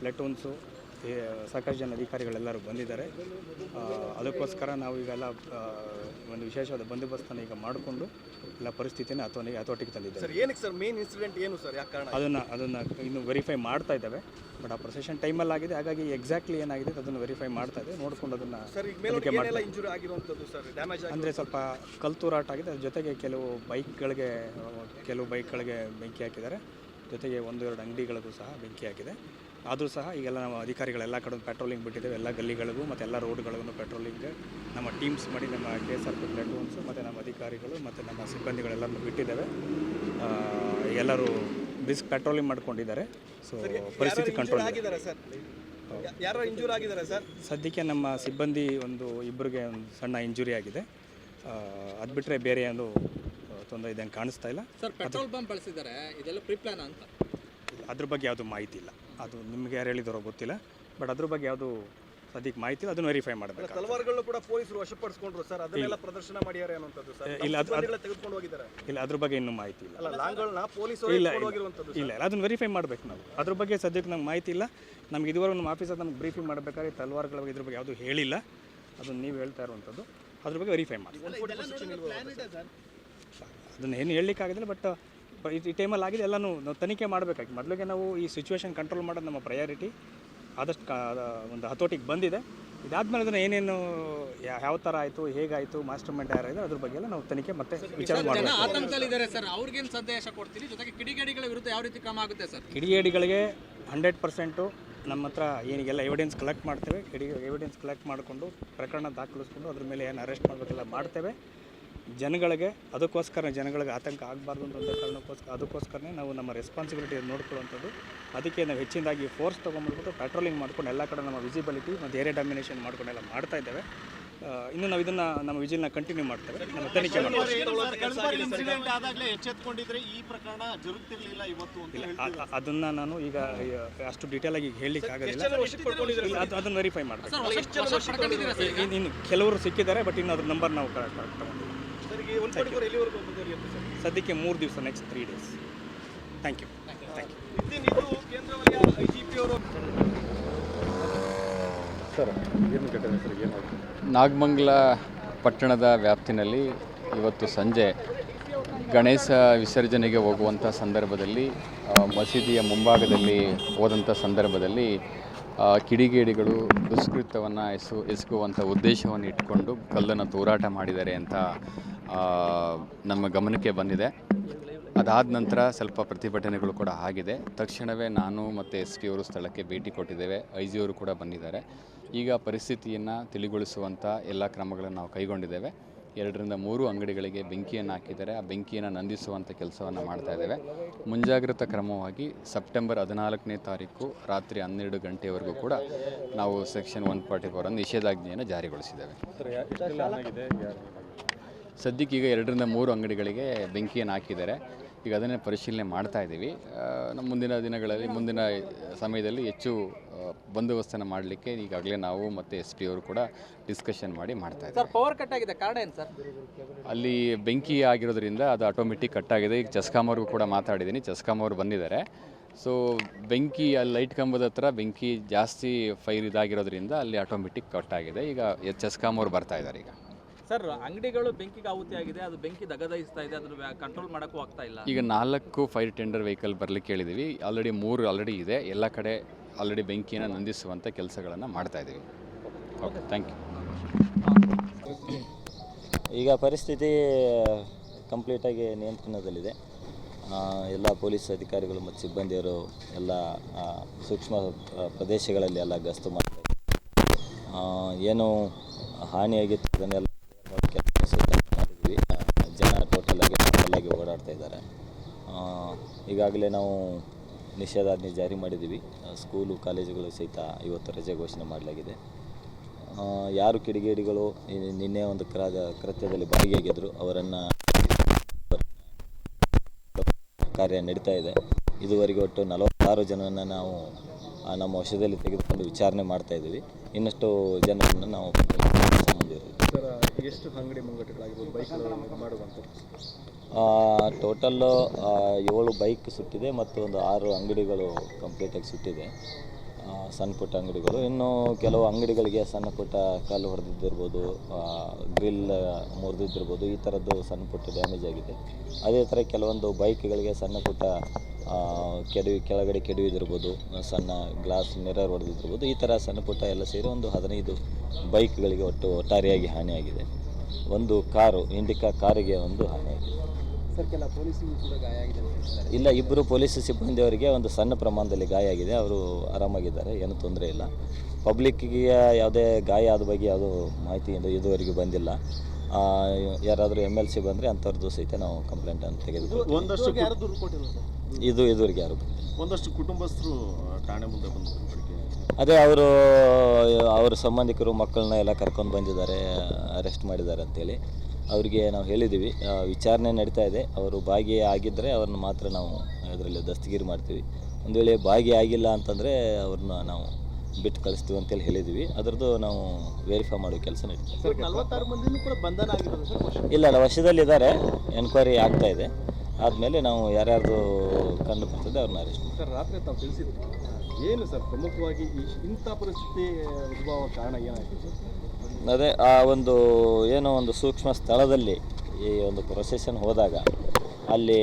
ಪ್ಲೆಟೂನ್ಸು ಸಾಕಷ್ಟು ಜನ ಅಧಿಕಾರಿಗಳೆಲ್ಲರೂ ಬಂದಿದ್ದಾರೆ. ಅದಕ್ಕೋಸ್ಕರ ನಾವು ಈಗೆಲ್ಲ ಒಂದು ವಿಶೇಷವಾದ ಬಂದೋಬಸ್ತನ್ನು ಈಗ ಮಾಡಿಕೊಂಡು ಎಲ್ಲ ಪರಿಸ್ಥಿತಿನ ಹತೋಟಿಗೆ ತಂದಿದ್ದೇವೆ. ಸರ್ ಏನಕ್ಕೆ ಸರ್ ಮೇನ್ ಇನ್ಸಿಡೆಂಟ್ ಏನು ಸರ್, ಯಾಕೆ ಕಾರಣ? ಅದನ್ನು ಇನ್ನೂ ವೆರಿಫೈ ಮಾಡ್ತಾ ಇದ್ದಾವೆ. ಬಟ್ ಆ ಪ್ರೊಸೆಷನ್ ಟೈಮಲ್ಲಿ ಆಗಿದೆ, ಹಾಗಾಗಿ ಎಕ್ಸಾಕ್ಟ್ಲಿ ಏನಾಗಿದೆ ಅದನ್ನು ವೆರಿಫೈ ಮಾಡ್ತಾ ಇದೆ. ನೋಡ್ಕೊಂಡು ಅದನ್ನು ಇಂಜುರಿ ಆಗಿರುವಂಥದ್ದು ಸರ್, ಡ್ಯಾಮೇಜ್ ಅಂದರೆ ಸ್ವಲ್ಪ ಕಲ್ತೂರಾಟ ಆಗಿದೆ. ಅದ್ರ ಜೊತೆಗೆ ಕೆಲವು ಬೈಕ್ಗಳಿಗೆ ಬೆಂಕಿ ಹಾಕಿದ್ದಾರೆ. ಜೊತೆಗೆ 1-2 ಅಂಗಡಿಗಳಿಗೂ ಸಹ ಬೆಂಕಿ ಹಾಕಿದೆ. ಆದರೂ ಸಹ ಈಗೆಲ್ಲ ನಮ್ಮ ಅಧಿಕಾರಿಗಳೆಲ್ಲ ಕಡೆ ಪೆಟ್ರೋಲಿಂಗ್ ಬಿಟ್ಟಿದ್ದೇವೆ. ಎಲ್ಲ ಗಲ್ಲಿಗಳಿಗೂ ಮತ್ತು ಎಲ್ಲ ರೋಡ್ಗಳಿಗೂ ಪೆಟ್ರೋಲಿಂಗ್ ನಮ್ಮ ಟೀಮ್ಸ್ ಮಾಡಿ ನಮ್ಮ KSRP ಪ್ಲೆಟೂನ್ಸು ಮತ್ತು ನಮ್ಮ ಅಧಿಕಾರಿಗಳು ಮತ್ತು ನಮ್ಮ ಸಿಬ್ಬಂದಿಗಳೆಲ್ಲರನ್ನು ಬಿಟ್ಟಿದ್ದೇವೆ. ಎಲ್ಲರೂ ಪೆಟ್ರೋಲಿಂಗ್ ಮಾಡ್ಕೊಂಡಿದ್ದಾರೆ. ಸೊ ಪರಿಸ್ಥಿತಿ ಕಂಟ್ರೋಲ್ ಆಗಿದ್ದಾರೆ ಸರ್. ಯಾರು ಇಂಜೂರಿ ಆಗಿದ್ದಾರೆ ಸರ್? ಸದ್ಯಕ್ಕೆ ನಮ್ಮ ಸಿಬ್ಬಂದಿ ಇಬ್ಬರಿಗೆ ಒಂದು ಸಣ್ಣ ಇಂಜುರಿ ಆಗಿದೆ. ಅದು ಬಿಟ್ಟರೆ ಬೇರೆ ಏನು ತೊಂದರೆ ಇದ್ದಂಗೆ ಕಾಣಿಸ್ತಾ ಇಲ್ಲ. ಸರ್, ಪೆಟ್ರೋಲ್ ಬಂಪ್ ಬಳಸಿದ್ದಾರೆ, ಇದೆಲ್ಲ ಪ್ರಿಪ್ಲಾನ್ ಅಂತ? ಅದ್ರ ಬಗ್ಗೆ ಯಾವುದು ಮಾಹಿತಿ ಇಲ್ಲ. ಅದು ನಿಮಗೆ ಯಾರು ಹೇಳಿದಾರೋ ಗೊತ್ತಿಲ್ಲ. ಬಟ್ ಅದ್ರ ಬಗ್ಗೆ ಯಾವುದು ಸದ್ಯಕ್ಕೆ ಮಾಹಿತಿ ಇಲ್ಲ. ಅದನ್ನು ವೆರಿಫೈ ಮಾಡಬೇಕು. ತಲವಾರುಗಳು ಕೂಡ ಪೊಲೀಸರು ವಶಪಡಿಸಿಕೊಂಡ್ರು ಸರ್, ಅದನ್ನೆಲ್ಲ ಪ್ರದರ್ಶನ ಮಾಡಿದ್ದಾರೆ ಅನ್ನೋಂಥದ್ದು ಸರ್. ತೆಗೆದುಕೊಂಡು ಹೋಗಿದ್ದಾರೆ. ಇಲ್ಲ, ಅದ್ರ ಬಗ್ಗೆ ಇನ್ನೂ ಮಾಹಿತಿ ಇಲ್ಲ. ಅಲ್ಲ, ಲಾಂಗ್ಗಳನ್ನ ಪೊಲೀಸರು ಎತ್ಕೊಂಡು ಹೋಗಿರುವಂಥದ್ದು. ಇಲ್ಲ, ಅದನ್ನು ವೆರಿಫೈ ಮಾಡಬೇಕು ನಾವು. ಅದ್ರ ಬಗ್ಗೆ ಸದ್ಯಕ್ಕೆ ನಮ್ಗೆ ಮಾಹಿತಿ ಇಲ್ಲ. ನಮ್ಗೆ ಇದುವರೆಗೂ ನಮ್ಮ ಆಫೀಸಲ್ಲಿ ನಮ್ಗೆ ಬ್ರೀಫಿಂಗ್ ಮಾಡಬೇಕಾದ್ರೆ ತಲವಾರುಗಳ ಬಗ್ಗೆ ಇದ್ರ ಬಗ್ಗೆ ಯಾವುದು ಹೇಳಿಲ್ಲ. ಅದನ್ನು ನೀವು ಹೇಳ್ತಾ ಇರುವಂಥದ್ದು. ಅದ್ರ ಬಗ್ಗೆ ವೆರಿಫೈ ಮಾಡಿ. ಅದನ್ನು ಏನು ಹೇಳಲಿಕ್ಕಾಗೋದಿಲ್ಲ. ಬಟ್ ಈ ಟೈಮಲ್ಲಿ ಆಗಿದೆ. ಎಲ್ಲನೂ ನಾವು ತನಿಖೆ ಮಾಡಬೇಕಾಗಿ ಮೊದಲಿಗೆ ನಾವು ಈ ಸಿಚುವೇಶನ್ ಕಂಟ್ರೋಲ್ ಮಾಡೋದು ನಮ್ಮ ಪ್ರಯಾರಿಟಿ. ಆದಷ್ಟು ಒಂದು ಹತೋಟಿಗೆ ಬಂದಿದೆ. ಇದಾದ್ಮೇಲೆ ಅದನ್ನು ಏನೇನು ಯಾವ ಥರ ಆಯಿತು, ಹೇಗಾಯಿತು, ಮಾಸ್ಟರ್ ಮೈಂಡ್ ಯಾರಾಯಿತು ಅದ್ರ ಬಗ್ಗೆ ಎಲ್ಲ ನಾವು ತನಿಖೆ ಮತ್ತೆ ವಿಚಾರ ಮಾಡಬೇಕು. ಆತಂಕದಲ್ಲಿದ್ದಾರೆ ಸರ್, ಅವ್ರಿಗೇನು ಸಂದೇಶ ಕೊಡ್ತೀರಿ? ಜೊತೆಗೆ ಕಿಡಿಗೇಡಿಗಳ ವಿರುದ್ಧ ಯಾವ ರೀತಿ ಕ್ರಮ ಆಗುತ್ತೆ ಸರ್? ಕಿಡಿಗೇಡಿಗಳಿಗೆ 100% ನಮ್ಮ ಹತ್ರ ಏನಿಗೆಲ್ಲ ಎವಿಡೆನ್ಸ್ ಕಲೆಕ್ಟ್ ಮಾಡ್ತೇವೆ. ಎವಿಡೆನ್ಸ್ ಕಲೆಕ್ಟ್ ಮಾಡಿಕೊಂಡು ಪ್ರಕರಣ ದಾಖಲಿಸ್ಕೊಂಡು ಅದ್ರ ಮೇಲೆ ಏನು ಅರೆಸ್ಟ್ ಮಾಡಬೇಕೆಲ್ಲ ಮಾಡ್ತೇವೆ. ಜನಗಳಿಗೆ ಜನಗಳಿಗೆ ಆತಂಕ ಆಗಬಾರ್ದು ಅಂತ ಕಾರಣಕ್ಕೋಸ್ಕರ ಅದಕ್ಕೋಸ್ಕರನೇ ನಾವು ನಮ್ಮ ರೆಸ್ಪಾನ್ಸಿಬಿಲಿಟಿ ನೋಡ್ಕೊಳ್ಳುವಂಥದ್ದು. ಅದಕ್ಕೆ ನಾವು ಹೆಚ್ಚಿನದಾಗಿ ಫೋರ್ಸ್ ತೊಗೊಂಡ್ಬಿಟ್ಟು ಪೆಟ್ರೋಲಿಂಗ್ ಮಾಡ್ಕೊಂಡು ಎಲ್ಲ ಕಡೆ ನಮ್ಮ ವಿಸಿಬಿಲಿಟಿ ಮತ್ತು ಏರಿಯಾ ಡಾಮಿನೇಷನ್ ಮಾಡ್ಕೊಂಡೆಲ್ಲ ಮಾಡ್ತಾ ಇದ್ದೇವೆ. ಇನ್ನು ನಾವು ಇದನ್ನು ನಮ್ಮ ವಿಜಿಲ್ನ ಕಂಟಿನ್ಯೂ ಮಾಡ್ತೇವೆ. ನಮ್ಮ ತನಿಖೆ ಮಾಡ್ತೇವೆ. ಅದನ್ನು ನಾನು ಈಗ ಅಷ್ಟು ಡೀಟೇಲಾಗಿ ಹೇಳಲಿಕ್ಕೆ ಆಗೋದಿಲ್ಲ. ಅದನ್ನು ವೆರಿಫೈ ಮಾಡಬೇಕು. ಇನ್ನು ಕೆಲವರು ಸಿಕ್ಕಿದ್ದಾರೆ, ಬಟ್ ಇನ್ನು ಅದ್ರ ನಂಬರ್ ನಾವು ಕರೆಕ್ಟ್ ತಗೊಂಡಿಲ್ಲ. ಸದ್ಯಕ್ಕೆ 3 ದಿವಸ, next 3 days. Thank you. Sir, Nagamangala ಪಟ್ಟಣದ ವ್ಯಾಪ್ತಿನಲ್ಲಿ ಇವತ್ತು ಸಂಜೆ ಗಣೇಶ ವಿಸರ್ಜನೆಗೆ ಹೋಗುವಂಥ ಸಂದರ್ಭದಲ್ಲಿ ಮಸೀದಿಯ ಮುಂಭಾಗದಲ್ಲಿ ಹೋದಂಥ ಸಂದರ್ಭದಲ್ಲಿ ಕಿಡಿಗೇಡಿಗಳು ದುಷ್ಕೃತ್ಯವನ್ನು ಎಸಗುವಂಥ ಉದ್ದೇಶವನ್ನು ಇಟ್ಕೊಂಡು ಕಲ್ಲನ್ನು ತೂರಾಟ ಮಾಡಿದ್ದಾರೆ ಅಂತ ನಮ್ಮ ಗಮನಕ್ಕೆ ಬಂದಿದೆ. ಅದಾದ ನಂತರ ಸ್ವಲ್ಪ ಪ್ರತಿಭಟನೆಗಳು ಕೂಡ ಆಗಿದೆ. ತಕ್ಷಣವೇ ನಾನು ಮತ್ತು SP ಅವರು ಸ್ಥಳಕ್ಕೆ ಭೇಟಿ ಕೊಟ್ಟಿದ್ದೇವೆ. IG ಅವರು ಕೂಡ ಬಂದಿದ್ದಾರೆ. ಈಗ ಪರಿಸ್ಥಿತಿಯನ್ನು ತಿಳಿಗೊಳಿಸುವಂಥ ಎಲ್ಲ ಕ್ರಮಗಳನ್ನು ನಾವು ಕೈಗೊಂಡಿದ್ದೇವೆ. 2-3 ಅಂಗಡಿಗಳಿಗೆ ಬೆಂಕಿಯನ್ನು ಹಾಕಿದ್ದಾರೆ. ಆ ಬೆಂಕಿಯನ್ನು ನಂದಿಸುವಂಥ ಕೆಲಸವನ್ನು ಮಾಡ್ತಾ ಇದ್ದೇವೆ. ಮುಂಜಾಗ್ರತಾ ಕ್ರಮವಾಗಿ ಸೆಪ್ಟೆಂಬರ್ 14ನೇ ತಾರೀಕು ರಾತ್ರಿ 12 ಗಂಟೆವರೆಗೂ ಕೂಡ ನಾವು ಸೆಕ್ಷನ್ 144 ನಿಷೇಧಾಜ್ಞೆಯನ್ನು ಜಾರಿಗೊಳಿಸಿದ್ದೇವೆ. ಸದ್ಯಕ್ಕೆ ಈಗ 2-3 ಅಂಗಡಿಗಳಿಗೆ ಬೆಂಕಿಯನ್ನು ಹಾಕಿದ್ದಾರೆ. ಈಗ ಅದನ್ನೇ ಪರಿಶೀಲನೆ ಮಾಡ್ತಾ ಇದ್ದೀವಿ. ನಮ್ಮ ಮುಂದಿನ ಸಮಯದಲ್ಲಿ ಹೆಚ್ಚು ಬಂದೋಬಸ್ತನ್ನು ಮಾಡಲಿಕ್ಕೆ ಈಗಾಗಲೇ ನಾವು ಮತ್ತು SP ಅವರು ಕೂಡ ಡಿಸ್ಕಷನ್ ಮಾಡ್ತಾ ಇದ್ದೀವಿ. ಪವರ್ ಕಟ್ ಆಗಿದೆ, ಕಾರಣ ಏನು ಸರ್? ಅಲ್ಲಿ ಬೆಂಕಿ ಆಗಿರೋದ್ರಿಂದ ಅದು ಆಟೋಮೆಟಿಕ್ ಕಟ್ ಆಗಿದೆ. ಈಗ ಚೆಸ್ಕಾಂ ಅವ್ರಿಗೂ ಕೂಡ ಮಾತಾಡಿದ್ದೀನಿ. ಚೆಸ್ಕಾಂ ಅವರು ಬಂದಿದ್ದಾರೆ. ಸೊ ಬೆಂಕಿ ಅಲ್ಲಿ ಲೈಟ್ ಕಂಬದ ಹತ್ರ ಬೆಂಕಿ ಜಾಸ್ತಿ ಫೈರ್ ಇದಾಗಿರೋದ್ರಿಂದ ಅಲ್ಲಿ ಆಟೋಮೆಟಿಕ್ ಕಟ್ ಆಗಿದೆ. ಈಗ ಚೆಸ್ಕಾಂ ಅವರು ಬರ್ತಾ ಇದ್ದಾರೆ. ಈಗ ಸರ್, ಅಂಗಡಿಗಳು ಬೆಂಕಿಗೆ ಆಹುತಿ ಆಗಿದೆ, ಅದು ಬೆಂಕಿ ದಗದಾಯಿಸ್ತಾ ಇದೆ, ಅದನ್ನು ಕಂಟ್ರೋಲ್ ಮಾಡೋಕ್ಕೂ ಆಗ್ತಾ ಇಲ್ಲ. ಈಗ 4 ಫೈರ್ ಟೆಂಡರ್ ವೆಹಿಕಲ್ ಬರಲಿಕ್ಕೆ ಹೇಳಿದ್ದೀವಿ. ಆಲ್ರೆಡಿ 3 ಇದೆ. ಎಲ್ಲ ಕಡೆ ಆಲ್ರೆಡಿ ಬೆಂಕಿಯನ್ನು ನಂದಿಸುವಂಥ ಕೆಲಸಗಳನ್ನು ಮಾಡ್ತಾ ಇದ್ದೀವಿ. Okay, thank you. ಈಗ ಪರಿಸ್ಥಿತಿ ಕಂಪ್ಲೀಟಾಗಿ ನಿಯಂತ್ರಣದಲ್ಲಿದೆ. ಎಲ್ಲ ಪೊಲೀಸ್ ಅಧಿಕಾರಿಗಳು ಮತ್ತು ಸಿಬ್ಬಂದಿಯರು ಎಲ್ಲ ಸೂಕ್ಷ್ಮ ಪ್ರದೇಶಗಳಲ್ಲಿ ಎಲ್ಲ ಗಸ್ತು ಮಾಡ್ತಾರೆ. ಏನು ಹಾನಿಯಾಗಿತ್ತು ಅದನ್ನೆಲ್ಲ ಮಾಡಿದ್ವಿ. ಜನ ಟೋಟಲಾಗಿ ಓಡಾಡ್ತಾ ಇದ್ದಾರೆ. ಈಗಾಗಲೇ ನಾವು ನಿಷೇಧಾಜ್ಞೆ ಜಾರಿ ಮಾಡಿದ್ದೀವಿ. ಸ್ಕೂಲು ಕಾಲೇಜುಗಳು ಸಹಿತ ಇವತ್ತು ರಜೆ ಘೋಷಣೆ ಮಾಡಲಾಗಿದೆ. ಯಾರು ಕಿಡಿಗೇಡಿಗಳು ನಿನ್ನೆ ಒಂದು ಕೃತ್ಯದಲ್ಲಿ ಭಾಗಿಯಾಗಿದ್ದರು ಅವರನ್ನು ಕಾರ್ಯ ನಡೀತಾ ಇದೆ. ಇದುವರೆಗೆ ಒಟ್ಟು 46 ಜನರನ್ನು ನಾವು ನಮ್ಮ ವಶದಲ್ಲಿ ತೆಗೆದುಕೊಂಡು ವಿಚಾರಣೆ ಮಾಡ್ತಾ ಇದ್ದೀವಿ. ಇನ್ನಷ್ಟು ಜನರನ್ನು ನಾವು ಎಷ್ಟು ಅಂಗಡಿ ಮುಂಗಟ್ಟುಗಳಾಗಿರ್ಬೋದು, ಬೈಕ್ ಮಾಡುವಂಥದ್ದು? ಟೋಟಲ್ಲು 7 ಬೈಕ್ ಸುಟ್ಟಿದೆ ಮತ್ತು ಒಂದು 6 ಅಂಗಡಿಗಳು ಕಂಪ್ಲೀಟಾಗಿ ಸುಟ್ಟಿದೆ. ಸಣ್ಣ ಪುಟ್ಟ ಅಂಗಡಿಗಳು. ಇನ್ನು ಕೆಲವು ಅಂಗಡಿಗಳಿಗೆ ಸಣ್ಣ ಪುಟ್ಟ ಕಲ್ಲು ಹೊಡೆದಿದ್ದಿರ್ಬೋದು, ಗ್ರಿಲ್ ಮುರಿದಿದ್ದಿರ್ಬೋದು, ಈ ಥರದ್ದು ಸಣ್ಣ ಪುಟ್ಟ ಡ್ಯಾಮೇಜ್ ಆಗಿದೆ. ಅದೇ ಥರ ಕೆಲವೊಂದು ಬೈಕ್ಗಳಿಗೆ ಸಣ್ಣ ಪುಟ್ಟ ಕೆಳಗಡೆ ಕೆಡವಿದಿರ್ಬೋದು, ಸಣ್ಣ ಗ್ಲಾಸ್ ಮಿರರ್ ಹೊಡೆದಿದ್ದಿರ್ಬೋದು. ಈ ಥರ ಸಣ್ಣ ಪುಟ್ಟ ಎಲ್ಲ ಸೇರಿ ಒಂದು 15 ಬೈಕ್ಗಳಿಗೆ ಒಟ್ಟಾರೆಯಾಗಿ ಹಾನಿಯಾಗಿದೆ. ಒಂದು ಕಾರು, ಇಂಡಿಕಾ ಕಾರಿಗೆ ಒಂದು ಹಾನಿಯಾಗಿದೆ. ಸರ್, ಕೆಲ ಪೊಲೀಸರು ಕೂಡ ಗಾಯ ಆಗಿದೆ ಅಂತ ಹೇಳ್ತಾರೆ. ಇಲ್ಲ, ಇಬ್ಬರು ಪೊಲೀಸ್ ಸಿಬ್ಬಂದಿಯವರಿಗೆ ಒಂದು ಸಣ್ಣ ಪ್ರಮಾಣದಲ್ಲಿ ಗಾಯ ಆಗಿದೆ. ಅವರು ಆರಾಮಾಗಿದ್ದಾರೆ, ಏನೂ ತೊಂದರೆ ಇಲ್ಲ. ಪಬ್ಲಿಕ್ಕಿಗೆ ಯಾವುದೇ ಗಾಯ ಆದ ಬಗ್ಗೆ ಯಾವುದೂ ಮಾಹಿತಿ ಇದುವರೆಗೂ ಬಂದಿಲ್ಲ. ಯಾರಾದರೂ MLC ಬಂದರೆ ಅಂಥವ್ರದ್ದು ಸಹಿತ ನಾವು ಕಂಪ್ಲೇಂಟನ್ನು ತೆಗೆದುಕೊಳ್ತೀವಿ. ಒಂದಷ್ಟು ಯಾರು ದೂರು ಕೊಟ್ಟಿಲ್ಲ ಸರ್? ಇದುವರೆಗೆ ಯಾರು ಬಂದಿಲ್ಲ. ಒಂದಷ್ಟು ಕುಟುಂಬಸ್ಥರು ಠಾಣೆ ಮುಂದೆ ಬಂದರು. ಅದೇ ಅವರ ಸಂಬಂಧಿಕರು ಮಕ್ಕಳನ್ನ ಎಲ್ಲ ಕರ್ಕೊಂಡು ಬಂದಿದ್ದಾರೆ, ಅರೆಸ್ಟ್ ಮಾಡಿದ್ದಾರೆ ಅಂತೇಳಿ ಅವರಿಗೆ ನಾವು ಹೇಳಿದ್ದೀವಿ. ವಿಚಾರಣೆ ನಡೀತಾ ಇದೆ. ಅವರು ಭಾಗಿಯಾಗಿದ್ದರೆ ಅವ್ರನ್ನ ಮಾತ್ರ ನಾವು ಇದರಲ್ಲಿ ದಸ್ತಗಿರಿ ಮಾಡ್ತೀವಿ. ಒಂದು ವೇಳೆ ಭಾಗಿಯಾಗಿಲ್ಲ ಅಂತಂದರೆ ಅವ್ರನ್ನ ನಾವು ಬಿಟ್ಟು ಕಳಿಸ್ತೀವಿ ಅಂತೇಳಿ ಹೇಳಿದ್ದೀವಿ. ಅದರದ್ದು ನಾವು ವೆರಿಫೈ ಮಾಡೋ ಕೆಲಸ ನಡೀತದೆ. ಸರ್, 46 ಮಂದಿನೂ ಕೂಡ ಬಂಧನ ಆಗಿರೋದು ಸರ್? ಇಲ್ಲ, ವಶದಲ್ಲಿದ್ದಾರೆ. ಎನ್ಕ್ವೈರಿ ಆಗ್ತಾ ಇದೆ. ಆದಮೇಲೆ ನಾವು ಯಾರ್ಯಾರ್ದು ಕಂಡು ಬರ್ತದೆ ಅವ್ರನ್ನ ಅರೆಸ್ಟ್ ಮಾಡ್ತೀವಿ. ಸರ್, ರಾತ್ರಿ ತಾವು ತಿಳಿಸಿದ್ರಿ, ಏನು ಸರ್ ಪ್ರಮುಖವಾಗಿ ಇಂಥ ಪರಿಸ್ಥಿತಿ ಉದ್ಭವ ಕಾರಣ ಏನಾಯಿತು ಸರ್? ಅದೇ ಒಂದು ಸೂಕ್ಷ್ಮ ಸ್ಥಳದಲ್ಲಿ ಈ ಒಂದು ಪ್ರೊಸೆಷನ್ ಹೋದಾಗ ಅಲ್ಲಿ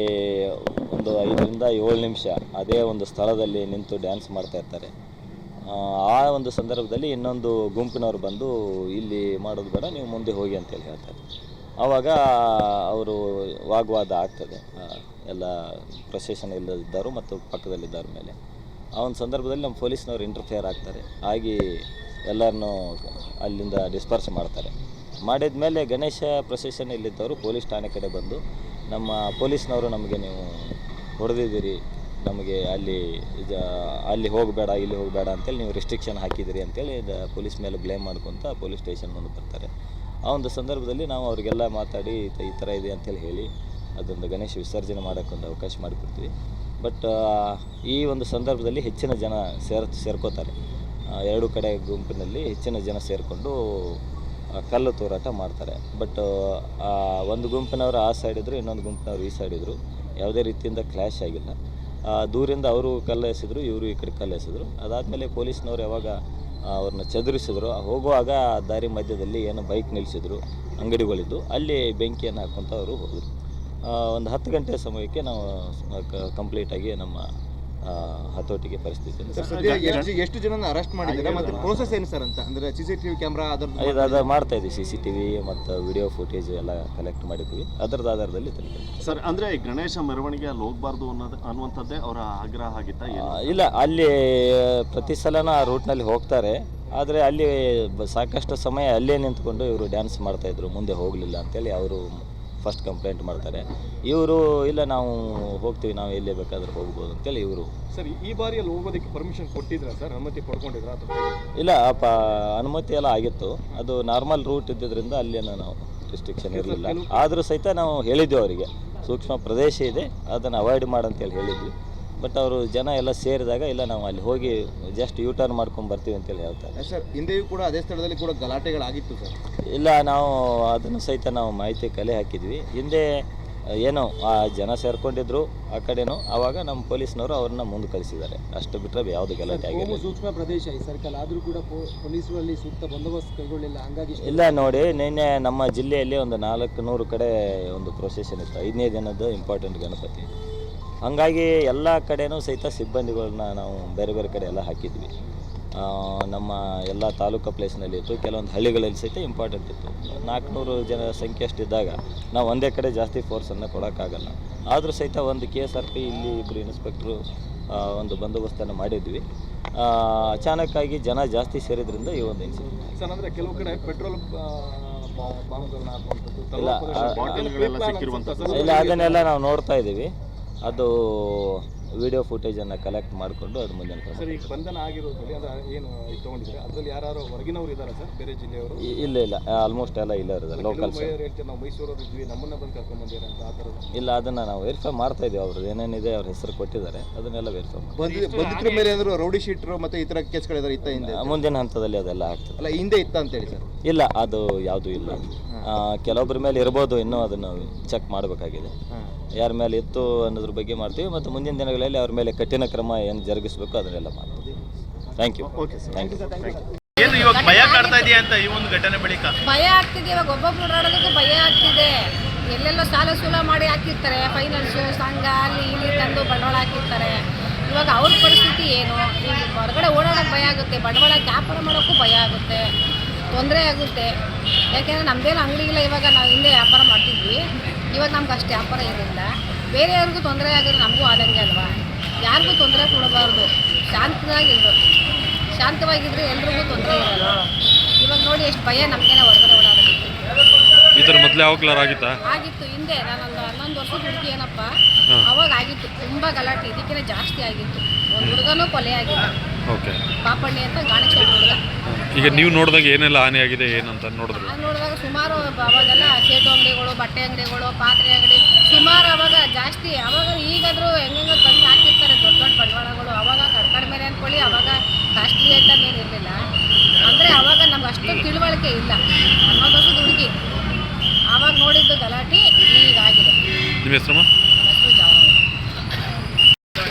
ಒಂದು 5ರಿಂದ 7 ನಿಮಿಷ ಅದೇ ಒಂದು ಸ್ಥಳದಲ್ಲಿ ನಿಂತು ಡ್ಯಾನ್ಸ್ ಮಾಡ್ತಾ ಇರ್ತಾರೆ. ಆ ಒಂದು ಸಂದರ್ಭದಲ್ಲಿ ಇನ್ನೊಂದು ಗುಂಪಿನವರು ಬಂದು ಇಲ್ಲಿ ಮಾಡೋದು ಬೇಡ, ನೀವು ಮುಂದೆ ಹೋಗಿ ಅಂತೇಳಿ ಹೇಳ್ತಾರೆ. ಆವಾಗ ಅವರು ವಾಗ್ವಾದ ಆಗ್ತದೆ ಎಲ್ಲ ಪ್ರೊಸೆಷನ್ ಇಲ್ಲದಿದ್ದರು ಮತ್ತು ಪಕ್ಕದಲ್ಲಿದ್ದವ್ರ ಮೇಲೆ. ಆ ಒಂದು ಸಂದರ್ಭದಲ್ಲಿ ನಮ್ಮ ಪೊಲೀಸ್ನವರು ಇಂಟರ್ಫಿಯರ್ ಆಗ್ತಾರೆ. ಆಗಿ ಎಲ್ಲರನ್ನೂ ಅಲ್ಲಿಂದ ಡಿಸ್ಪರ್ಸ್ ಮಾಡ್ತಾರೆ. ಮಾಡಿದ ಮೇಲೆ ಗಣೇಶ ಪ್ರೊಸೆಷನ್ ಇಲ್ಲಿದ್ದವರು ಪೊಲೀಸ್ ಠಾಣೆ ಕಡೆ ಬಂದು ನಮ್ಮ ಪೊಲೀಸ್ನವರು ನಮಗೆ ನೀವು ಹೊಡೆದಿದ್ದೀರಿ, ನಮಗೆ ಅಲ್ಲಿ ಹೋಗಬೇಡ ಇಲ್ಲಿ ಹೋಗಬೇಡ ಅಂತೇಳಿ ನೀವು ರಿಸ್ಟ್ರಿಕ್ಷನ್ ಹಾಕಿದ್ದೀರಿ ಅಂತೇಳಿ ಪೊಲೀಸ್ ಮೇಲೆ ಬ್ಲೇಮ್ ಮಾಡ್ಕೊತ ಪೊಲೀಸ್ ಸ್ಟೇಷನ್ ಮುಂದೆ ಬರ್ತಾರೆ. ಆ ಒಂದು ಸಂದರ್ಭದಲ್ಲಿ ನಾವು ಅವರಿಗೆಲ್ಲ ಮಾತಾಡಿ ಈ ಥರ ಇದೆ ಅಂತೇಳಿ ಹೇಳಿ ಅದೊಂದು ಗಣೇಶ ವಿಸರ್ಜನೆ ಮಾಡೋಕ್ಕೊಂದು ಅವಕಾಶ ಮಾಡಿಕೊಡ್ತೀವಿ. ಬಟ್ ಈ ಒಂದು ಸಂದರ್ಭದಲ್ಲಿ ಹೆಚ್ಚಿನ ಜನ ಸೇರ್ಕೋತಾರೆ. ಎರಡು ಕಡೆ ಗುಂಪಿನಲ್ಲಿ ಹೆಚ್ಚಿನ ಜನ ಸೇರಿಕೊಂಡು ಕಲ್ಲು ತೂರಾಟ ಮಾಡ್ತಾರೆ. ಬಟ್ ಒಂದು ಗುಂಪಿನವರು ಆ ಸೈಡ್ ಇದ್ದರು, ಇನ್ನೊಂದು ಗುಂಪಿನವರು ಈ ಸೈಡ್ ಇದ್ದರು. ಯಾವುದೇ ರೀತಿಯಿಂದ ಕ್ಲ್ಯಾಶ್ ಆಗಿಲ್ಲ. ದೂರಿಂದ ಅವರು ಕಲ್ಲು ಎಸೆದ್ರು, ಇವರು ಈ ಕಡೆ ಕಲ್ಲು ಎಸೆದ್ರು. ಅದಾದಮೇಲೆ ಪೊಲೀಸ್ನವರು ಯಾವಾಗ ಅವ್ರನ್ನ ಚದುರಿಸಿದ್ರು, ಹೋಗುವಾಗ ದಾರಿ ಮಧ್ಯದಲ್ಲಿ ಏನು ಬೈಕ್ ನಿಲ್ಲಿಸಿದ್ರು, ಅಂಗಡಿಗಳಿದ್ದು, ಅಲ್ಲಿ ಬೆಂಕಿಯನ್ನು ಹಾಕ್ಕೊಂತ ಅವರು ಹೋದರು. ಒಂದು 10 ಗಂಟೆ ಸಮಯಕ್ಕೆ ನಾವು ಕಂಪ್ಲೀಟಾಗಿ ನಮ್ಮ ಹತೋಟಿಗೆ ಪರಿಸ್ಥಿತಿ. ಎಷ್ಟು ಜನ ಅರೆಸ್ಟ್ ಮಾಡಿದ್ದಾರೆ ಮತ್ತು ಪ್ರೋಸೆಸ್ ಏನು ಸರ್ ಅಂತ ಅಂದರೆ CCTV ಕ್ಯಾಮ್ರಾ ಅದು ಮಾಡ್ತಾ ಇದ್ದೀವಿ. CCTV ಮತ್ತು ವಿಡಿಯೋ ಫುಟೇಜ್ ಎಲ್ಲ ಕಲೆಕ್ಟ್ ಮಾಡಿದ್ವಿ. ಅದರದ ಆಧಾರದಲ್ಲಿ ತನಿಖೆ ಸರ್. ಅಂದರೆ ಗಣೇಶ ಮೆರವಣಿಗೆ ಅಲ್ಲಿ ಹೋಗಬಾರ್ದು ಅನ್ನುವಂಥದ್ದೇ ಅವರ ಆಗ್ರಹ ಆಗಿತ್ತಾ? ಇಲ್ಲ, ಅಲ್ಲಿ ಪ್ರತಿ ಸಲನ ಆ ರೂಟ್ನಲ್ಲಿ ಹೋಗ್ತಾರೆ. ಆದರೆ ಅಲ್ಲಿ ಸಾಕಷ್ಟು ಸಮಯ ಅಲ್ಲೇ ನಿಂತ್ಕೊಂಡು ಇವರು ಡ್ಯಾನ್ಸ್ ಮಾಡ್ತಾಯಿದ್ರು, ಮುಂದೆ ಹೋಗಲಿಲ್ಲ ಅಂತೇಳಿ ಅವರು ಫಸ್ಟ್ ಕಂಪ್ಲೇಂಟ್ ಮಾಡ್ತಾರೆ. ಇವರು ಇಲ್ಲ, ನಾವು ಹೋಗ್ತೀವಿ, ನಾವು ಎಲ್ಲೇ ಬೇಕಾದರೂ ಹೋಗ್ಬೋದು ಅಂತೇಳಿ ಇವರು. ಸರ್, ಈ ಬಾರಿ ಅಲ್ಲಿ ಹೋಗೋದಕ್ಕೆ ಪರ್ಮಿಷನ್ ಕೊಟ್ಟಿದ್ರಾ ಸರ್? ಅನುಮತಿ ಪಡ್ಕೊಂಡಿದ್ರಾ ಅಥವಾ? ಇಲ್ಲ, ಅನುಮತಿ ಎಲ್ಲ ಆಗಿತ್ತು. ಅದು ನಾರ್ಮಲ್ ರೂಟ್ ಇದ್ದಿದ್ದರಿಂದ ಅಲ್ಲೇನು ನಾವು ರಿಸ್ಟ್ರಿಕ್ಷನ್ ಇರಲಿಲ್ಲ. ಆದರೂ ಸಹಿತ ನಾವು ಹೇಳಿದ್ವಿ ಅವರಿಗೆ, ಸೂಕ್ಷ್ಮ ಪ್ರದೇಶ ಇದೆ, ಅದನ್ನು ಅವಾಯ್ಡ್ ಮಾಡಂತೇಳಿ ಹೇಳಿದ್ವಿ. ಬಟ್ ಅವರು ಜನ ಎಲ್ಲ ಸೇರಿದಾಗ ಇಲ್ಲ, ನಾವು ಅಲ್ಲಿ ಹೋಗಿ ಜಸ್ಟ್ ಟರ್ನ್ ಮಾಡ್ಕೊಂಡು ಬರ್ತೀವಿ ಅಂತೇಳಿ ಹೇಳ್ತಾರೆ. ಸರ್, ಹಿಂದೆಯೂ ಕೂಡ ಅದೇ ಸ್ಥಳದಲ್ಲಿ ಕೂಡ ಗಲಾಟೆಗಳಾಗಿತ್ತು ಸರ್? ಇಲ್ಲ, ನಾವು ಅದನ್ನು ಸಹಿತ ನಾವು ಮಾಹಿತಿ ಕಲೆ ಹಾಕಿದ್ವಿ. ಹಿಂದೆ ಏನೋ ಆ ಜನ ಸೇರ್ಕೊಂಡಿದ್ರು ಆ ಕಡೆನೂ, ಆವಾಗ ನಮ್ಮ ಪೊಲೀಸ್ನವರು ಅವ್ರನ್ನ ಮುಂದೆ ಕಳಿಸಿದ್ದಾರೆ. ಅಷ್ಟು ಬಿಟ್ಟರೆ ಯಾವುದು ಗಲಾಟೆ ಆಗಿಲ್ಲ. ಸೂಕ್ಷ್ಮ ಪ್ರದೇಶ ಈ ಸರ್ಕಲ್ ಆದರೂ ಕೂಡ ಪೊಲೀಸರು ಅಲ್ಲಿ ಸೂಕ್ತ ಬಂದೋಬಸ್ತ್ ಕೈಗೊಳ್ಳಿಲ್ಲ, ಹಂಗಾಗಿ ಇಲ್ಲ. ನೋಡಿ, ನಿನ್ನೆ ನಮ್ಮ ಜಿಲ್ಲೆಯಲ್ಲಿ ಒಂದು 400 ಕಡೆ ಒಂದು ಪ್ರೊಸೆಷನ್ ಇತ್ತು, 5ನೇ ದಿನದ ಇಂಪಾರ್ಟೆಂಟ್ ಗಣಪತಿ. ಹಾಗಾಗಿ ಎಲ್ಲ ಕಡೆನೂ ಸಹಿತ ಸಿಬ್ಬಂದಿಗಳನ್ನ ನಾವು ಬೇರೆ ಬೇರೆ ಕಡೆ ಎಲ್ಲ ಹಾಕಿದ್ವಿ. ನಮ್ಮ ಎಲ್ಲ ತಾಲೂಕು ಪ್ಲೇಸ್ನಲ್ಲಿ ಇತ್ತು, ಕೆಲವೊಂದು ಹಳ್ಳಿಗಳಲ್ಲಿ ಸಹಿತ ಇಂಪಾರ್ಟೆಂಟ್ ಇತ್ತು. 400 ಜನ ಸಂಖ್ಯೆ ಅಷ್ಟಿದ್ದಾಗ ನಾವು ಒಂದೇ ಕಡೆ ಜಾಸ್ತಿ ಫೋರ್ಸನ್ನು ಕೊಡೋಕ್ಕಾಗಲ್ಲ. ಆದರೂ ಸಹಿತ ಒಂದು KSRP ಇಲ್ಲಿ 2 ಇನ್ಸ್ಪೆಕ್ಟ್ರು ಒಂದು ಬಂದೋಬಸ್ತನ್ನು ಮಾಡಿದ್ವಿ. ಅಚಾನಕ್ಕಾಗಿ ಜನ ಜಾಸ್ತಿ ಸೇರಿದ್ರಿಂದ ಈ ಒಂದು ಇನ್ಸಿಡೆಂಟ್. ಸರ್, ಅಂದರೆ ಕೆಲವು ಕಡೆ ಪೆಟ್ರೋಲ್ ಇಲ್ಲ, ಅದನ್ನೆಲ್ಲ ನಾವು ನೋಡ್ತಾ ಇದ್ದೀವಿ. ಅದು ವಿಡಿಯೋ ಫುಟೇಜನ್ನು ಕಲೆಕ್ಟ್ ಮಾಡಿಕೊಂಡು ಅದು ಮುಂದೆ. ಸರ್, ಈಗ ಬಂಧನ ಆಗಿರೋದ್ರಲ್ಲಿ ಅಂದರೆ ಏನು ತೊಗೊಂಡಿದ್ದಾರೆ, ಅದರಲ್ಲಿ ಯಾರು ಹೊರಗಿನವರು ಇದ್ದಾರೆ ಸರ್, ಬೇರೆ ಜಿಲ್ಲೆಯವರು? ಇಲ್ಲ, ಆಲ್ಮೋಸ್ಟ್ ಎಲ್ಲ ಇಲ್ಲ ಇರೋದು ಲೋಕಲ್. ನಾವು ಮೈಸೂರವರು ಇದ್ವಿ, ನಮ್ಮನ್ನ ಬಂದು ಕರ್ಕೊಂಡು ಬಂದಿದ್ದಾರೆ ಅಂತ ಆ ಥರ? ಇಲ್ಲ, ಅದನ್ನು ನಾವು ವೆರಿಫೈ ಮಾಡ್ತಾ ಇದ್ದೀವಿ. ಅವ್ರದ್ದು ಏನೇನಿದೆ ಅವ್ರ ಹೆಸರು ಕೊಟ್ಟಿದ್ದಾರೆ, ಅದನ್ನೆಲ್ಲ ವೆರಿಫೈ ಬಂದಿದ್ರ ಮೇಲೆ ಏನಾದರೂ ರೌಡಿ ಶೀಟ್ರು ಮತ್ತು ಈ ಥರ ಕೇಸ್ಗಳಿದ್ದಾರೆ ಇತ್ತ ಹಿಂದೆ? ಮುಂದಿನ ಹಂತದಲ್ಲಿ ಅದೆಲ್ಲ ಆಗ್ತದೆ. ಅಲ್ಲ, ಹಿಂದೆ ಇತ್ತ ಅಂತೇಳಿ ಸರ್? ಇಲ್ಲ, ಅದು ಯಾವುದೂ ಇಲ್ಲ. ಕೆಲವೊಬ್ಬರ ಮೇಲೆ ಇರ್ಬೋದು, ಇನ್ನೂ ಅದನ್ನು ಚೆಕ್ ಮಾಡಬೇಕಾಗಿದೆ. ಯಾರ ಮೇಲೆ ಇತ್ತು ಅನ್ನೋದ್ರ ಬಗ್ಗೆ ಮಾಡ್ತೀವಿ, ಮತ್ತು ಮುಂದಿನ ದಿನಗಳಲ್ಲಿ ಅವ್ರ ಮೇಲೆ ಕಠಿಣ ಕ್ರಮ ಏನು ಜರುಗಿಸಬೇಕು ಅದನ್ನೆಲ್ಲ ಮಾಡ್ತೀವಿ. Thank you okay sir thank you. ಏನು ಇವಾಗ ಭಯ ಕಾಡ್ತಾ ಇದೆಯಾ ಅಂತ ಈ ಒಂದು ಘಟನೆ ಬಳಿಕ? ಭಯ ಆಗ್ತಿದೆ, ಇವಾಗ ಒಬ್ಬೊಬ್ರು ಓಡಾಡೋದಕ್ಕೂ ಭಯ ಆಗ್ತಿದೆ. ಎಲ್ಲೆಲ್ಲೋ ಸಾಲ ಸೂಲ ಮಾಡಿ ಹಾಕಿರ್ತಾರೆ, ಫೈನಾನ್ಸು ಸಂಘ ಅಲ್ಲಿ ಇಲ್ಲಿ ತಂದು ಬಂಡವಾಳ ಹಾಕಿರ್ತಾರೆ. ಇವಾಗ ಅವ್ರ ಪರಿಸ್ಥಿತಿ ಏನು? ಈಗ ಹೊರಗಡೆ ಓಡಾಡೋಕ್ಕೆ ಭಯ ಆಗುತ್ತೆ, ಬಂಡವಾಳ ವ್ಯಾಪಾರ ಮಾಡೋಕ್ಕೂ ಭಯ ಆಗುತ್ತೆ, ತೊಂದರೆ ಆಗುತ್ತೆ. ಯಾಕೆಂದರೆ ನಮ್ಮದೇನು ಅಂಗಡಿಗಿಲ್ಲ, ಇವಾಗ ನಾವು ಹಿಂದೆ ವ್ಯಾಪಾರ ಮಾಡ್ತಿದ್ವಿ, ಇವಾಗ ನಮ್ಗೆ ಅಷ್ಟು ವ್ಯಾಪಾರ ಇರೋದಿಲ್ಲ. ಬೇರೆಯವ್ರಿಗೂ ತೊಂದರೆ ಆಗಿದ್ರೆ ನಮಗೂ ಆದಂಗೆ ಅಲ್ವಾ? ಯಾರಿಗೂ ತೊಂದರೆ ಕೊಡಬಾರ್ದು, ಶಾಂತವಾಗಿದ್ದರೆ ಎಲ್ರಿಗೂ ತೊಂದರೆ ಇರಲ್ಲ. ಇವಾಗ ನೋಡಿ ಎಷ್ಟು ಭಯ ನಮಗೇನೆ ಹೊರಗಡೆ ಓಡಾಡೋದಕ್ಕೆ. ಈ ಥರ ಮೊದಲೇ ಯಾವಾಗಲಾರ ಆಗಿತ್ತಾ? ಆಗಿತ್ತು ಹಿಂದೆ, ನಾನೊಂದು 11 ವರ್ಷದ ಹುಡುಗಿ ಏನಪ್ಪ, ಅವಾಗ ಆಗಿತ್ತು ತುಂಬ ಗಲಾಟೆ, ಇದಕ್ಕಿಂತ ಜಾಸ್ತಿ ಆಗಿತ್ತು. ಒಂದು ಹುಡುಗನೂ ಕೊಲೆ ಆಗಿತ್ತು, ಓಕೆ. ಪಾಪಣ್ಣಿ ಅಂತ ಗಾಣೇಶ್ವರ ಹುಡುಗ. ಈಗ ನೀವು ನೋಡಿದಾಗ ಏನೆಲ್ಲ ಹಾನಿ ಆಗಿದೆ ಏನಂತ ನೋಡಿದ್ರು? ಅದು ನೋಡಿದಾಗ ಸುಮಾರು ಅವಾಗೆಲ್ಲ ಸೇಟು ಅಂಗಡಿಗಳು, ಬಟ್ಟೆ ಅಂಗಡಿಗಳು, ಪಾತ್ರೆ ಅಂಗಡಿ ಸುಮಾರು ಅವಾಗ ಜಾಸ್ತಿ. ಅವಾಗ ಈಗಾದರೂ ಹೆಂಗೆಂಗೋ ತಂದು ಹಾಕಿರ್ತಾರೆ ದೊಡ್ಡ ದೊಡ್ಡ ಬಂಡವಾಳಗಳು. ಅವಾಗ ಕಡಿಮೆ ಅಂದ್ಕೊಳ್ಳಿ, ಅವಾಗ ಕಾಸ್ಟ್ಲಿ ಅಂತ ಏನಿರಲಿಲ್ಲ. ಅಂದರೆ ಅವಾಗ ನಮ್ಗೆ ಅಷ್ಟೊಂದು ತಿಳುವಳಿಕೆ ಇಲ್ಲ. 11 ವರ್ಷದ ಹುಡುಗಿ ಆವಾಗ ನೋಡಿದ್ದು ಗಲಾಟೆ ಈಗಾಗಿದೆ. ನಿಮ್ಮ ಹೆಸರಮ್ಮ? ಹೆಸರು ಜಾವರಮ್ಮ.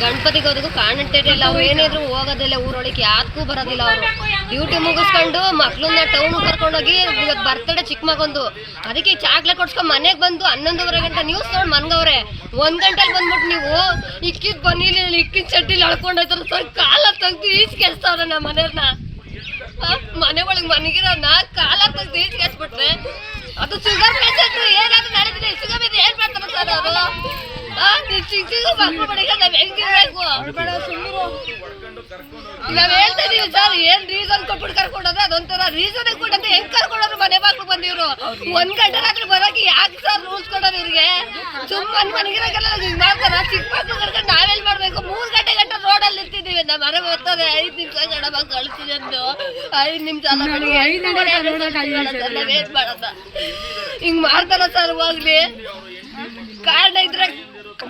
ಗಣಪತಿಗೆ ಹೋದಕ್ಕೂ ಕಾಣುತ್ತೆ ಇಲ್ಲ, ಅವ್ರು ಏನಿದ್ರು ಹೋಗೋದಿಲ್ಲ, ಊರೊಳಗೆ ಯಾಕೂ ಬರೋದಿಲ್ಲ. ಅವರು ಡ್ಯೂಟಿ ಮುಗಿಸ್ಕೊಂಡು ಮಕ್ಳನ್ನ ಟೌನ್ ಕರ್ಕೊಂಡೋಗಿ ಇವತ್ತು ಬರ್ತಡೇ ಚಿಕ್ಕ ಮಗೊಂದು, ಅದಕ್ಕೆ ಚಾಕ್ಲೇಟ್ ಕೊಡ್ಸ್ಕೊಂಡು ಮನೆಗೆ ಬಂದು 11:30 ಗಂಟೆ ನ್ಯೂಸ್ ನೋಡಿ ಮನ್ಗವ್ರೆ. 1 ಗಂಟೆಲಿ ಬಂದ್ಬಿಟ್ಟು ನೀವು ಇಕ್ಕಿದ್ ಬನ್ನಿಲಿ ಇಕ್ಕಿದ ಚಟ್ಟಿಲಿ ಎಳ್ಕೊಂಡೋಯ್ತಾರ ಸರ್, ಕಾಲ ತೆಗ್ದು ಈಸ್ಕೆಸ್ತಾವ್ರೆ ನಮ್ಮ ಮನೆಯವ್ರನ್ನ. ಮನೆ ಒಳಗೆ ಮನೆಗಿರೋನ್ನ ಕಾಲ ತೆಗ್ದು ಈಸ್ಕೆಸ್ಬಿಟ್ರೆ ಅದು ಶುಗರ್ ಪೇಷಂಟ್ ಏನಾದ್ರು ನಡೆದ್ರೆ ಶುಗರ್ ಇದೆ ಏನ್ ಮಾಡ್ತಾರೆ ಸರ್ ಅವರು? ಮಕ್ಕಳು ಬಡಿಗೆ ನಾವ್ ಹೆಂಗಿರ್ಬೇಕು? ನಾವ್ ಹೇಳ್ತಾ ಇದೀವಿ ಸರ್, ಏನ್ ರೀಸನ್ ಕೊಟ್ಬಿಟ್ಟು ಕರ್ಕೊಂಡೋದ್ರೆ ಅದೊಂಥರ ರೀಸನ್ ಕೊಟ್ಟಂತೆ ಹೆಂಗ್ ಕರ್ಕೊಂಡೋದ್ರು ಮನೆ ಮಕ್ಳು ಬಂದಿವ್ರು. 1 ಗಂಟೆ ರಾತ್ರಿ ಬರೋಕೆ ಯಾಕೆ ಸರ್ ರೂಲ್ಸ್ ಕೊಡೋದು ಇವ್ರಿಗೆ? ಸುಮ್ಮನೆ ಮನೆಗಿರೋಕೆಲ್ಲ ಹಿಂಗ್ ಮಾಡ್ತಾರ. ಚಿಕ್ಕ ಮಕ್ಳು ಕರ್ಕೊಂಡು ನಾವೆಲ್ ಮಾಡ್ಬೇಕು? 3 ಗಂಟೆ ಗಂಟೆ ರೋಡಲ್ಲಿ ನಿಂತಿದ್ದೀವಿ, ನಮ್ಮ ಮನೆ ಬರ್ತದೆ 5 ನಿಮಿಷ ಗಡಬ ಕಳಿಸ್ತೀವಿ ಅಂದು 5 ನಿಮಿಷ ವೇಟ್ ಮಾಡದ ಹಿಂಗ್ ಮಾಡ್ತಾರ ಸರ್. ಹೋಗ್ಲಿ, ಕಾರಣ ಇದ್ರೆ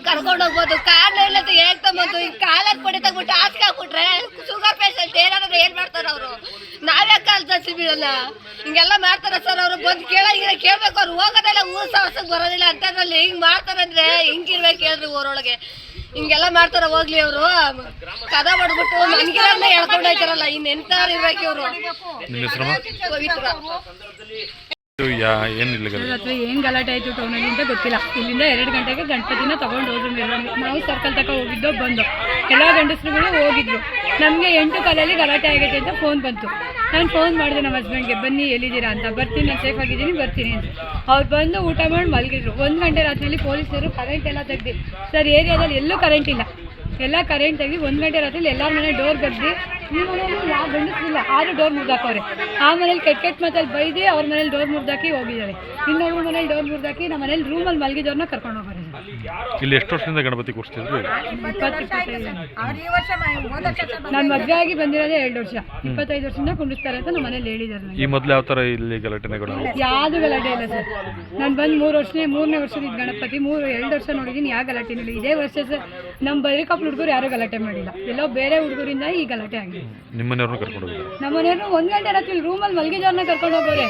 ಕರ್ಕೊಂಡು ಹೋಗ್ಬೋದು, ಕಾರಣ ಇಲ್ಲ ಹೇಗ್ ತಗೊಂಡು ಈಗ ಕಾಲಕ್ಕೆ ಪಡಿ ತಗ್ಬಿಟ್ಟು ಹಾಸ್ಗೆ ಹಾಕ್ಬಿಟ್ರೆ ಶುಗರ್ ಪೇಷಂಟ್ ಏನಾದ್ರು ಏನ್ ಮಾಡ್ತಾರ ಅವರು? ನಾವೇ ಕಾಲ್ ತರಿಸಿ ಬಿಡೋಣ. ಹಿಂಗೆಲ್ಲ ಮಾಡ್ತಾರ ಸರ್ ಅವರು. ಬಂದು ಕೇಳ್ಬೇಕು, ಅವ್ರು ಹೋಗೋದೆಲ್ಲ ಊರ್ ಸಾಹಸಕ್ಕೆ ಬರೋದಿಲ್ಲ ಅಂತದ್ರಲ್ಲಿ ಹಿಂಗ್ ಮಾಡ್ತಾರಂದ್ರೆ ಹಿಂಗಿರ್ಬೇಕು ಹೇಳ್ರಿ ಊರೊಳಗೆ. ಹಿಂಗೆಲ್ಲ ಮಾಡ್ತಾರ. ಹೋಗ್ಲಿ, ಅವರು ಕದ ಮಾಡ್ಬಿಟ್ಟು ಮನ್ಗಿರನ್ನ ಹೇಳ್ಕೊಂಡು ಹೋಯ್ತಾರಲ್ಲ, ಇನ್ನೆಂತವ್ರು ಇರ್ಬೇಕು ಇವರು. ನಿಮ್ಮ ಹೆಸರಮ್ಮ? ಪವಿತ್ರ. ಏನ್ ಗಲಾಟೆ ಆಯ್ತು ಟೌನಲ್ಲಿ ಅಂತ ಗೊತ್ತಿಲ್ಲ. ಇಲ್ಲಿಂದ 2 ಗಂಟೆಗೆ ಗಣಪತಿನ ತಗೊಂಡು ಹೋದ್ರು ಮೆರವಣಿಗೆ. ನಾವು ಸರ್ಕಲ್ ತಕ ಹೋಗಿದ್ದೋ ಬಂದು ಎಲ್ಲ ಗಂಡಸರುಗಳು ಹೋಗಿದ್ರು. ನಮಗೆ 8 ಕಾಲಲ್ಲಿ ಗಲಾಟೆ ಆಗೈತೆ ಅಂತ ಫೋನ್ ಬಂತು. ನಾನು ಫೋನ್ ಮಾಡಿದೆ ನಮ್ಮ ಹಸ್ಬೆಂಡ್ಗೆ, ಬನ್ನಿ ಎಲ್ಲಿದ್ದೀರಾ ಅಂತ. ಬರ್ತೀನಿ, ನಾನು ಸೇಫ್ ಆಗಿದ್ದೀನಿ, ಬರ್ತೀನಿ ಅಂತ. ಅವ್ರು ಬಂದು ಊಟ ಮಾಡಿ ಮಲಗಿದ್ರು. 1 ಗಂಟೆ ರಾತ್ರಿಯಲ್ಲಿ ಪೊಲೀಸರು ಕರೆಂಟ್ ಎಲ್ಲ ತೆಗ್ದು, ಸರ್ ಏರಿಯಾದಲ್ಲಿ ಎಲ್ಲೂ ಕರೆಂಟ್ ಇಲ್ಲ, ಎಲ್ಲ ಕರೆಂಟ್ ತೆಗ್ದು 1 ಗಂಟೆ ರಾತ್ರಿಯಲ್ಲಿ ಎಲ್ಲರ ಮನೆ ಡೋರ್ ಬಗ್ದು, ನಿಮ್ಮ ಮನೇಲಿ ಯಾವ ಗಂಡಸರಿಲ್ಲ ಆದರೂ ಡೋರ್ ಮುರ್ದಾಕವ್ರೆ. ಆ ಮನೇಲಿ ಕೆಟ್ಟ ಮಾತಲ್ಲಿ ಬೈದು ಅವ್ರ ಮನೇಲಿ ಡೋರ್ ಮುರ್ದಾಕಿ ಹೋಗಿದ್ದಾರೆ. ಇನ್ನೊಬ್ರು ಮನೇಲಿ ಡೋರ್ ಮುರ್ದಾಕಿ ನಮ್ಮ ಮನೇಲಿ ರೂಮಲ್ಲಿ ಮಲಗಿದವ್ರನ್ನ ಕರ್ಕೊಂಡು ಹೋಗೋರು. ಇಲ್ಲಿ ಎಷ್ಟು ವರ್ಷದಿಂದ ಗಣಪತಿ ಕೂರಿಸ್ತಿದ್ರು? 20-25. ನಾನು ಮದುವೆ ಆಗಿ ಬಂದಿರೋದೇ 2 ವರ್ಷ. 25 ವರ್ಷದಿಂದ ಕುಂಡಿಸ್ತಾರೆ ಅಂತ ನಮ್ಮ ಮನೇಲಿ ಹೇಳಿದ್ದಾರೆ. ಈ ಮೊದಲು ಯಾವ ಥರ ಇಲ್ಲಿ ಗಲಾಟೆಗಳು? ಯಾವುದು ಗಲಾಟೆ ಇಲ್ಲ ಸರ್. ನಾನು ಬಂದು 3ನೇ ವರ್ಷದ ಗಣಪತಿ 2 ವರ್ಷ ನೋಡಿದ್ದೀನಿ, ಯಾವ ಗಲಾಟೆ ಇಲ್ಲ. ಇದೇ ವರ್ಷ ಸರ್ ನಮ್ಮ ಬೈರಿಕಪ್ಪ ಹುಡುಗರು ಯಾರು ಗಲಾಟೆ ಮಾಡಿಲ್ಲ, ಎಲ್ಲೋ ಬೇರೆ ಹುಡುಗರಿಂದ ಈ ಗಲಾಟೆ ಆಗಿದೆ. ನಿಮ್ಮನೆಯವ್ರನ್ನ ಕರ್ಕೊಂಡು ಹೋಗಿದ್ರು? ನಮ್ಮನೆಯವ್ರನ್ನ 1 ಗಂಟೆ ರಾತ್ರಿ ರೂಮಲ್ಲಿ ಮಲಗಿದವ್ರನ್ನ ಕರ್ಕೊಂಡು ಹೋಗೋರೆ.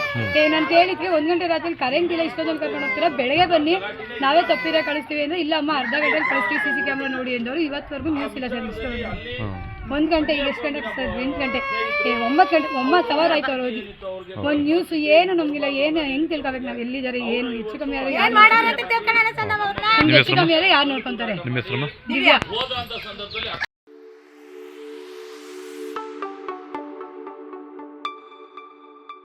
ನಾನು ಕೇಳಿದ್ವಿ 1 ಗಂಟೆ ರಾತ್ರಿ ಕರೆಂಟ್ ಇಲ್ಲ, ಇಷ್ಟೊಂದು ಕರ್ಕೊಂಡು ಹೋಗ್ತೀರಾ, ಬೆಳಗ್ಗೆ ಬನ್ನಿ ನಾವೇ ತಪ್ಪಿರೋ ಕಳಿಸ್ತೀವಿ ಅಂದ್ರೆ, ಇಲ್ಲ ಅಮ್ಮ ಅರ್ಧ ಗಂಟೆಲಿ ಕಳಿಸ್ತೀವಿ CC ಕ್ಯಾಮ್ರಾ ನೋಡಿ ಅಂದವರು. ಇವತ್ತವರೆಗೂ ನ್ಯೂಸ್ ಇಲ್ಲ ಸರ್. ಇಷ್ಟು 1 ಗಂಟೆ, ಎಷ್ಟು ಗಂಟೆ ಸರ್? 8 ಗಂಟೆ 9 ಗಂಟೆ 9 ಅವರ್ ಆಯ್ತು ಅವ್ರು ಹೋಗಿ. ಒಂದು ನ್ಯೂಸ್ ಏನು ನಮಗಿಲ್ಲ, ಏನು ಹೆಂಗೆ ತಿಳ್ಕೊಬೇಕು ನಾವು ಎಲ್ಲಿದ್ದಾರೆ, ಏನು ಹೆಚ್ಚು ಕಮ್ಮಿ ಆದರೆ ಹೆಚ್ಚು ಕಮ್ಮಿ ಆದರೆ ಯಾರು ನೋಡ್ಕೊಂತಾರೆ? ನಿಮ್ಮ ಹೆಸರಮ್ಮ? ದಿವ್ಯಾ.